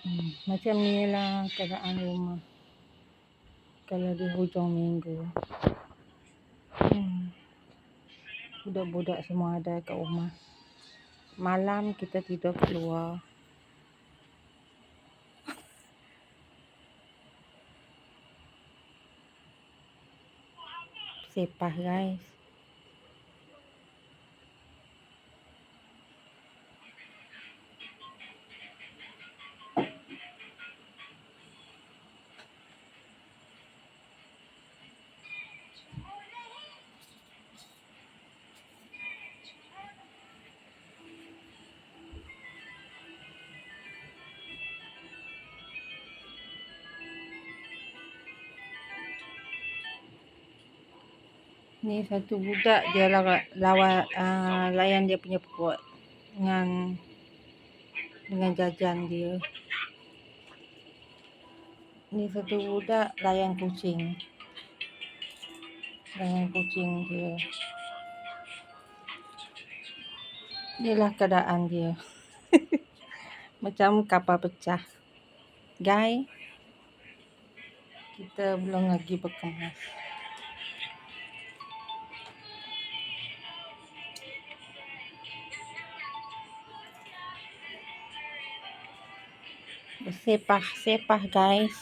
Macam ni lah keadaan rumah kalau di hujung minggu. Budak-budak semua ada kat rumah. Malam kita tidur keluar. Sepah guys. Ni satu budak dia layan dia punya perut dengan jajan dia. Ni satu budak layan kucing dia. Inilah keadaan dia. Macam kapal pecah. Guys, kita belum lagi berkemas. Bersepah-sepah guys.